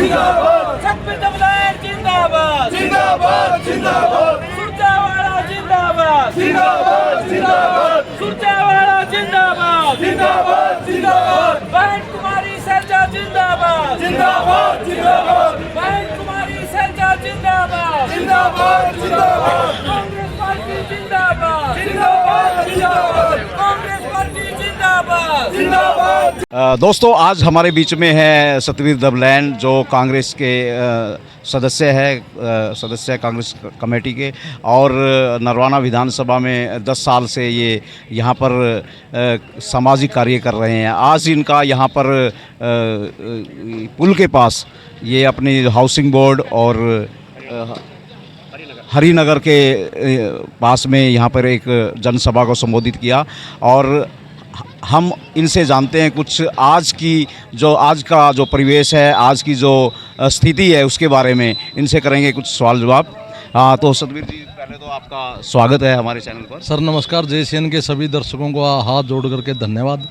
सतबीर दबलैंड जिंदाबाद जिंदाबाद जिंदाबाद सुरजेवाला जिंदाबाद जिंदाबाद जिंदाबाद सुरजेवाला जिंदाबाद जिंदाबाद जिंदाबाद बहन कुमारी सैलजा जिंदाबाद जिंदाबाद जिंदाबाद बहन कुमारी सैलजा जिंदाबाद जिंदाबाद जिंदाबाद कांग्रेस पार्टी जिंदाबाद जिंदाबाद जिंदाबाद कांग्रेस पार्टी जिंदाबाद जिंदाबाद। दोस्तों, आज हमारे बीच में है सतबीर दबलैंड जो कांग्रेस के सदस्य है कांग्रेस कमेटी के, और नरवाना विधानसभा में 10 साल से ये यहाँ पर सामाजिक कार्य कर रहे हैं। आज इनका यहाँ पर पुल के पास ये अपनी हाउसिंग बोर्ड और हरिनगर के पास में यहाँ पर एक जनसभा को संबोधित किया, और हम इनसे जानते हैं कुछ आज का जो परिवेश है, आज की जो स्थिति है उसके बारे में इनसे करेंगे कुछ सवाल जवाब। तो सतबीर जी, पहले तो आपका स्वागत है हमारे चैनल पर। सर नमस्कार। JCN के सभी दर्शकों को हाथ जोड़ करके धन्यवाद।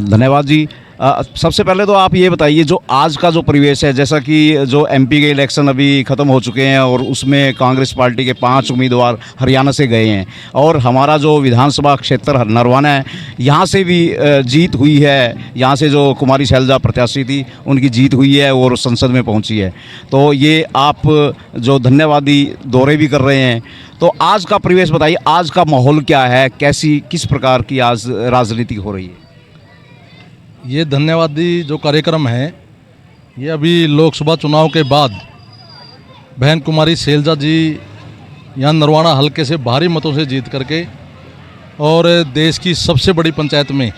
धन्यवाद जी। सबसे पहले तो आप ये बताइए, जो आज का जो परिवेश है, जैसा कि जो MP के इलेक्शन अभी ख़त्म हो चुके हैं और उसमें कांग्रेस पार्टी के 5 उम्मीदवार हरियाणा से गए हैं, और हमारा जो विधानसभा क्षेत्र नरवाना है यहाँ से भी जीत हुई है। यहाँ से जो कुमारी शैलजा प्रत्याशी थी उनकी जीत हुई है और संसद में पहुँची है। तो ये आप जो धन्यवादी दौरे भी कर रहे हैं, तो आज का परिवेश बताइए, आज का माहौल क्या है, किस प्रकार की आज राजनीति हो रही है? ये धन्यवादी जो कार्यक्रम है, ये अभी लोकसभा चुनाव के बाद बहन कुमारी शैलजा जी यहाँ नरवाना हलके से भारी मतों से जीत करके और देश की सबसे बड़ी पंचायत में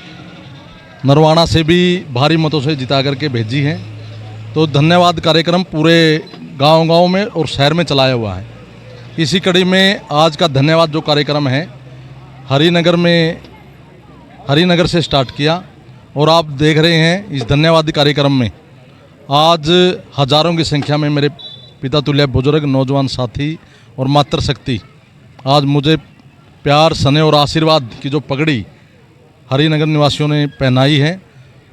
नरवाना से भी भारी मतों से जिता करके भेजी हैं। तो धन्यवाद कार्यक्रम पूरे गांव-गांव में और शहर में चलाया हुआ है। इसी कड़ी में आज का धन्यवाद जो कार्यक्रम है हरिनगर से स्टार्ट किया, और आप देख रहे हैं इस धन्यवाद कार्यक्रम में आज हजारों की संख्या में मेरे पिता तुल्य बुजुर्ग, नौजवान साथी और मातृशक्ति आज मुझे प्यार, स्नेह और आशीर्वाद की जो पगड़ी हरिनगर निवासियों ने पहनाई है,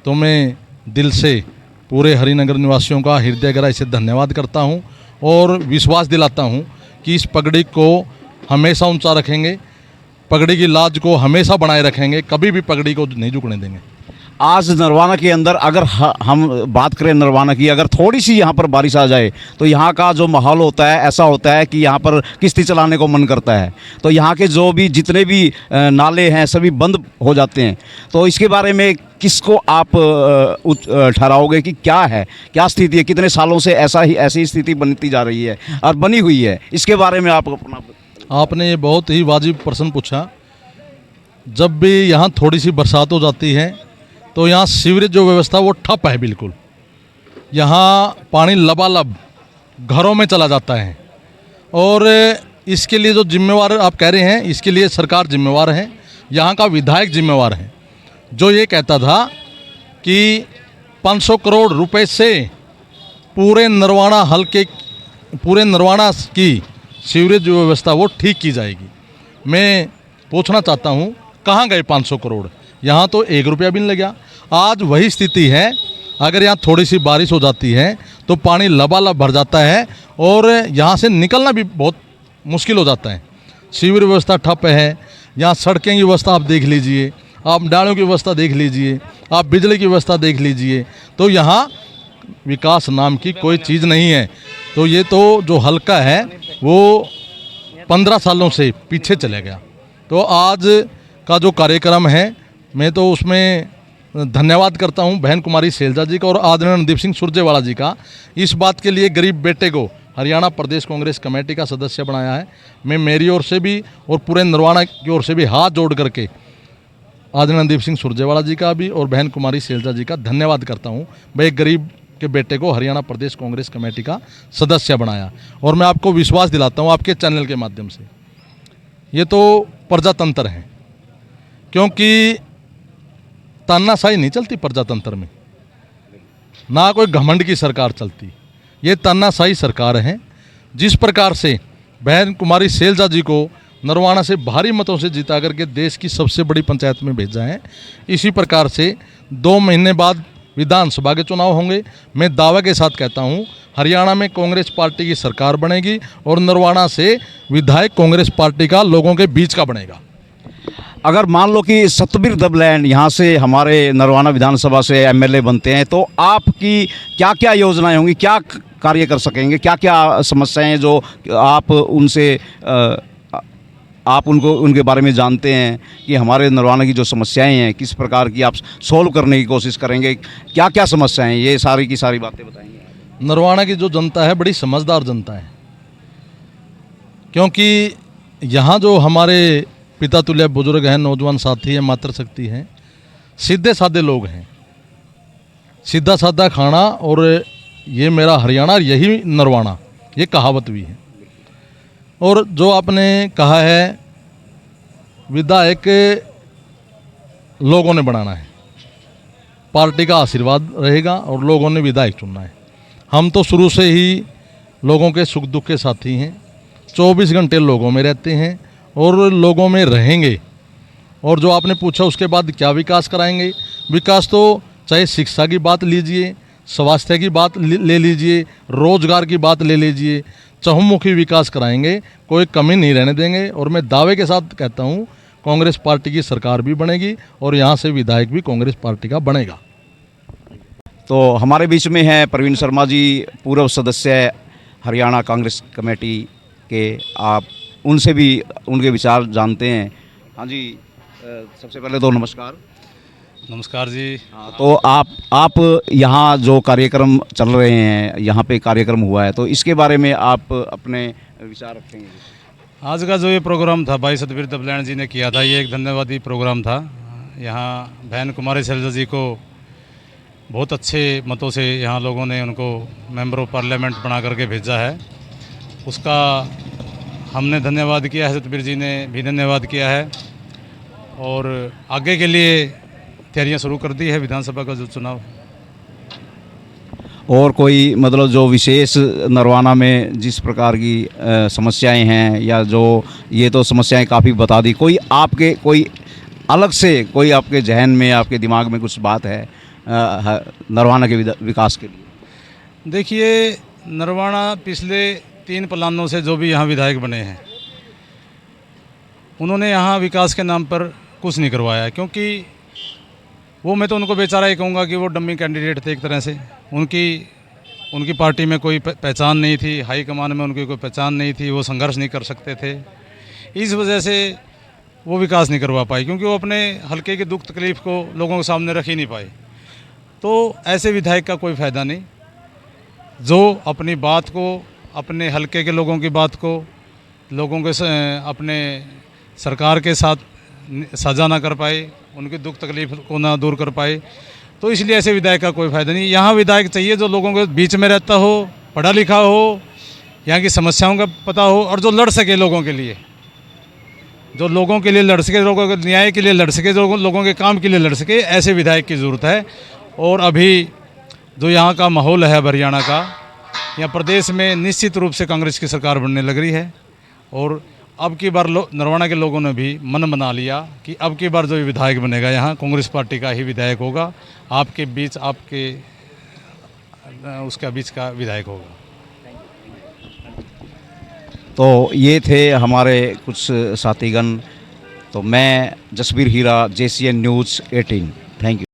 तो मैं दिल से पूरे हरिनगर निवासियों का हृदय गहराई से धन्यवाद करता हूं और विश्वास दिलाता हूं कि इस पगड़ी को हमेशा ऊंचा रखेंगे, पगड़ी की लाज को हमेशा बनाए रखेंगे, कभी भी पगड़ी को नहीं झुकने देंगे। आज नरवाना के अंदर अगर हम बात करें नरवाना की, अगर थोड़ी सी यहाँ पर बारिश आ जाए तो यहाँ का जो माहौल होता है ऐसा होता है कि यहाँ पर किश्ती चलाने को मन करता है। तो यहाँ के जो भी जितने भी नाले हैं सभी बंद हो जाते हैं। तो इसके बारे में किसको आप ठहराओगे कि क्या स्थिति है? कितने सालों से ऐसी स्थिति बनती जा रही है और बनी हुई है, इसके बारे में आपने ये बहुत ही वाजिब प्रश्न पूछा। जब भी यहाँ थोड़ी सी बरसात हो जाती है तो यहाँ सीवरेज जो व्यवस्था वो ठप है बिल्कुल। यहाँ पानी लबालब घरों में चला जाता है, और इसके लिए जो जिम्मेवार आप कह रहे हैं, इसके लिए सरकार जिम्मेवार है, यहाँ का विधायक जिम्मेवार है, जो ये कहता था कि 500 करोड़ रुपए से पूरे नरवाना की सीवरेज जो व्यवस्था वो ठीक की जाएगी। मैं पूछना चाहता हूँ, कहाँ गए 500 करोड़? यहाँ तो 1 रुपया भी नहीं लगा। आज वही स्थिति है। अगर यहाँ थोड़ी सी बारिश हो जाती है तो पानी लबालब भर जाता है और यहाँ से निकलना भी बहुत मुश्किल हो जाता है। सीवर व्यवस्था ठप है, यहाँ सड़कें की व्यवस्था आप देख लीजिए, आप नालों की व्यवस्था देख लीजिए, आप बिजली की व्यवस्था देख लीजिए, तो यहाँ विकास नाम की कोई चीज़ नहीं है। तो ये तो जो हल्का है वो 15 सालों से पीछे चले गया। तो आज का जो कार्यक्रम है, मैं तो उसमें धन्यवाद करता हूं बहन कुमारी शैलजा जी का और आदरणीय रणदीप सिंह सुरजेवाला जी का, इस बात के लिए गरीब बेटे को हरियाणा प्रदेश कांग्रेस कमेटी का सदस्य बनाया है। मैं मेरी ओर से भी और पूरे नरवाना की ओर से भी हाथ जोड़ करके आदरणीय रणदीप सिंह सुरजेवाला जी का भी और बहन कुमारी शैलजा जी का धन्यवाद करता हूँ। भाई गरीब के बेटे को हरियाणा प्रदेश कांग्रेस कमेटी का सदस्य बनाया, और मैं आपको विश्वास दिलाता हूँ आपके चैनल के माध्यम से, ये तो प्रजातंत्र है, क्योंकि तानाशाही नहीं चलती प्रजातंत्र में, ना कोई घमंड की सरकार चलती, ये तानाशाही सरकार है। जिस प्रकार से बहन कुमारी शैलजा जी को नरवाना से भारी मतों से जिता करके देश की सबसे बड़ी पंचायत में भेजा है, इसी प्रकार से 2 महीने बाद विधानसभा के चुनाव होंगे, मैं दावे के साथ कहता हूँ हरियाणा में कांग्रेस पार्टी की सरकार बनेगी और नरवाना से विधायक कांग्रेस पार्टी का लोगों के बीच का बनेगा। अगर मान लो कि सतबीर दबलैंड यहाँ से हमारे नरवाना विधानसभा से एमएलए बनते हैं, तो आपकी क्या क्या योजनाएं होंगी, क्या कार्य कर सकेंगे, क्या क्या समस्याएं हैं जो आप उनसे आप उनको उनके बारे में जानते हैं कि हमारे नरवाना की जो समस्याएं हैं किस प्रकार की आप सॉल्व करने की कोशिश करेंगे, क्या क्या समस्याएं हैं, ये सारी की सारी बातें बताएंगे। नरवाना की जो जनता है बड़ी समझदार जनता है, क्योंकि यहाँ जो हमारे पिता तुल्य बुजुर्ग हैं, नौजवान साथी हैं, मातृशक्ति हैं, सीधे साधे लोग हैं, सीधा साधा खाना, और ये मेरा हरियाणा यही नरवाना, ये कहावत भी है। और जो आपने कहा है विधायक लोगों ने बनाना है, पार्टी का आशीर्वाद रहेगा और लोगों ने विधायक चुनना है। हम तो शुरू से ही लोगों के सुख दुख के साथी हैं, 24 घंटे लोगों में रहते हैं और लोगों में रहेंगे। और जो आपने पूछा उसके बाद क्या विकास कराएंगे, विकास तो चाहे शिक्षा की बात लीजिए, स्वास्थ्य की बात ले लीजिए, रोजगार की बात ले लीजिए, चहुमुखी विकास कराएंगे, कोई कमी नहीं रहने देंगे। और मैं दावे के साथ कहता हूँ कांग्रेस पार्टी की सरकार भी बनेगी और यहाँ से विधायक भी कांग्रेस पार्टी का बनेगा। तो हमारे बीच में है प्रवीण शर्मा जी, पूर्व सदस्य हरियाणा कांग्रेस कमेटी के, आप उनसे भी उनके विचार जानते हैं। हाँ जी, सबसे पहले तो नमस्कार। नमस्कार जी। हाँ, तो आप यहाँ जो कार्यक्रम चल रहे हैं, यहाँ पे कार्यक्रम हुआ है, तो इसके बारे में आप अपने विचार रखेंगे। आज का जो ये प्रोग्राम था भाई सतबीर दबलैंड जी ने किया था, ये एक धन्यवादी प्रोग्राम था। यहाँ बहन कुमारी शैलजा जी को बहुत अच्छे मतों से यहाँ लोगों ने उनको मेंबर ऑफ पार्लियामेंट बना करके भेजा है, उसका हमने धन्यवाद किया है, सतबीर जी ने भी धन्यवाद किया है। और आगे के लिए तैयारियां शुरू कर दी है विधानसभा का जो चुनाव। और कोई मतलब जो विशेष नरवाना में जिस प्रकार की समस्याएं हैं, या जो ये तो समस्याएं काफ़ी बता दी, कोई आपके कोई अलग से कोई आपके जहन में, आपके दिमाग में कुछ बात है नरवाना के विकास के लिए? देखिए, नरवाना पिछले 3 प्लानों से जो भी यहाँ विधायक बने हैं, उन्होंने यहाँ विकास के नाम पर कुछ नहीं करवाया, क्योंकि वो, मैं तो उनको बेचारा ही कहूँगा कि वो डम्मी कैंडिडेट थे एक तरह से। उनकी पार्टी में कोई पहचान नहीं थी, हाई कमान में उनकी कोई पहचान नहीं थी, वो संघर्ष नहीं कर सकते थे, इस वजह से वो विकास नहीं करवा पाए, क्योंकि वो अपने हल्के की दुख तकलीफ़ को लोगों के सामने रख ही नहीं पाए। तो ऐसे विधायक का कोई फ़ायदा नहीं, जो अपनी बात को, अपने हल्के के लोगों की बात को लोगों के अपने सरकार के साथ साझा ना कर पाए, उनकी दुख तकलीफ को ना दूर कर पाए, तो इसलिए ऐसे विधायक का कोई फ़ायदा नहीं। यहाँ विधायक चाहिए जो लोगों के बीच में रहता हो, पढ़ा लिखा हो, यहाँ की समस्याओं का पता हो, और जो लड़ सके लोगों के लिए, जो लोगों के लिए लड़ सके, लोगों के न्याय के लिए लड़ सके, जो लोगों के काम के लिए लड़ सके, ऐसे विधायक की ज़रूरत है। और अभी जो यहाँ का माहौल है हरियाणा का, यहाँ प्रदेश में निश्चित रूप से कांग्रेस की सरकार बनने लग रही है। और अब की बार नरवाना के लोगों ने भी मन बना लिया कि अब की बार जो विधायक बनेगा यहाँ कांग्रेस पार्टी का ही विधायक होगा, आपके बीच, आपके उसका बीच का विधायक होगा। तो ये थे हमारे कुछ साथीगण। तो मैं जसबीर हीरा, JCN News 18। Thank you.